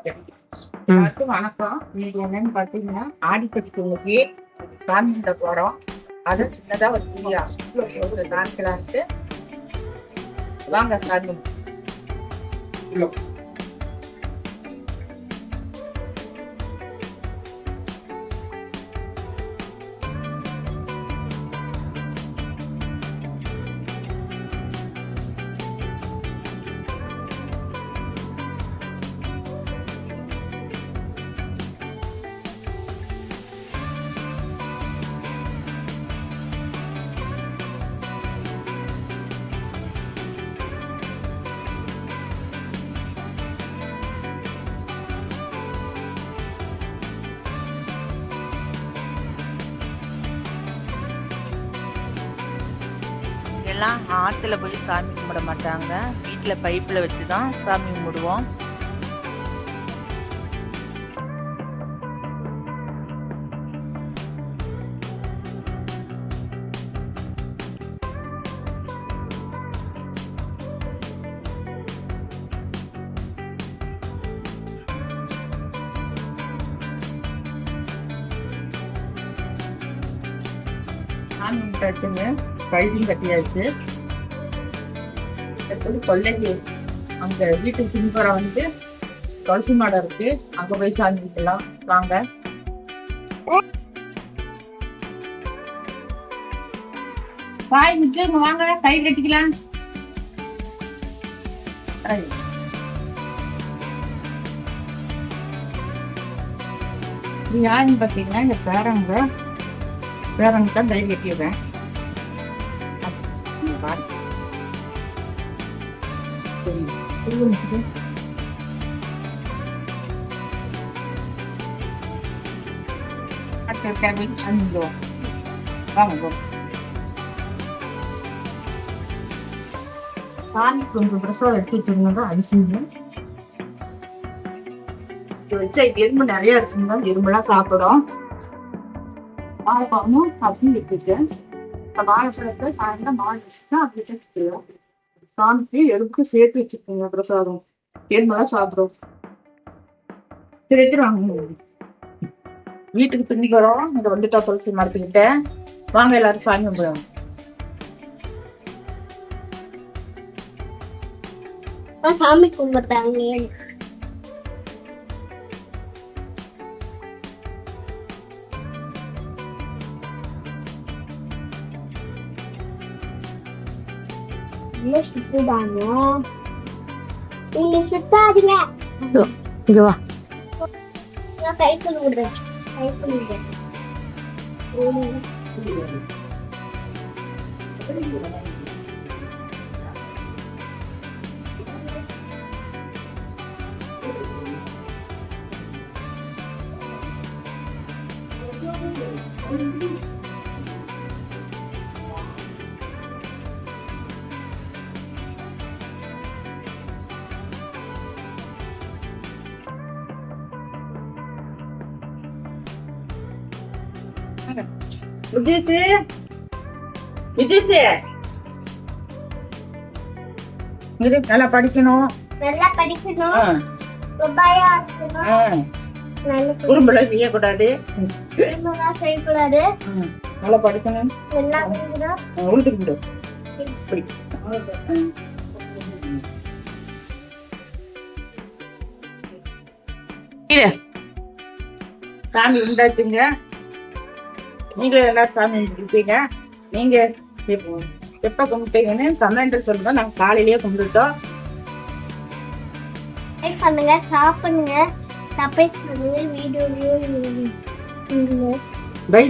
எல்லாருக்கும் வணக்கம். இன்னைக்கு என்னன்னு பாத்தீங்கன்னா ஆடிப்பட்டிக்கு சாமி கும்பிட போறோம். அதை சின்னதா ஒரு புரியா ஒரு காமிக்கலான்ட்டு வாங்க சாமி. எல்லாம் ஆற்றுல போய் சாமி கும்பிட மாட்டாங்க, வீட்டில் பைப்பில் வச்சு தான் சாமி கும்பிடுவோம். சாமி கும்பிட்டாச்சுங்க, கழுவியும் கட்டியாச்சு. கொல்லைக்கு அங்க வீட்டுக்கு பின்புறம் வந்து துளசி மாடம் இருக்கு, அங்க போய் சாமி கும்பிடலாம் வாங்க. காய் விட்டு வாங்க, கை கட்டிக்கலாம். இது யாருன்னு பாத்தீங்கன்னா இந்த பேரங்க தான் கை கட்டிடுறேன். கொஞ்சம் பிரசாதம் எடுத்து வச்சிருந்தா அரிசிங்க வச்சா எறும்பு நிறைய அரிசிங்க, எறும்பெல்லாம் சாப்பிடும். வாழைப்பழமும் அரிசி எடுத்துட்டேன். வாழைப்பழத்தை சாயந்தரம் மாடு வச்சுதான் அப்படி வச்சுருவோம். சாமிக்கு எறும்புக்கு சேர்த்து வச்சுக்கோங்க பிரசாதம், எறும்பெல்லாம் சாப்பிடும். சரி எடுத்துருவாங்க. வீட்டுக்கு பின்னிக்கு வரோம். இங்க வந்துட்டா துளசி மரத்துக்கிட்ட வாங்க, எல்லாரும் சாமி கும்பிடுவோம். சாமி கும்பிடுறாங்க. சுத்தாங்க, நீங்க சுத்தாதீங்க. இங்க வா, நான் கை பண்ணி விடுறேன். கை பண்ணி விடுறேன். நல்லா படிக்கணும், நல்லா படிக்கணும், துபாயா இருக்கணும், குறும்பெல்லாம் செய்யக்கூடாது, செய்யக்கூடாது, நல்லா படிக்கணும், நல்லா உளுந்து சாமி உண்டாச்சுங்க. நீங்களும் எல்லாரும் சாமி கும்பிட்டீங்க. நீங்க எப்ப கும்பிட்டீங்கன்னு கமெண்ட்ல சொல்லுங்க. நாங்க காலையிலேயே கும்பிட்டுட்டோம். லைக் பண்ணுங்க, ஷேர் பண்ணுங்க, சப்ஸ்கிரைப் பண்ணுங்க, வீடியோவையும் பை.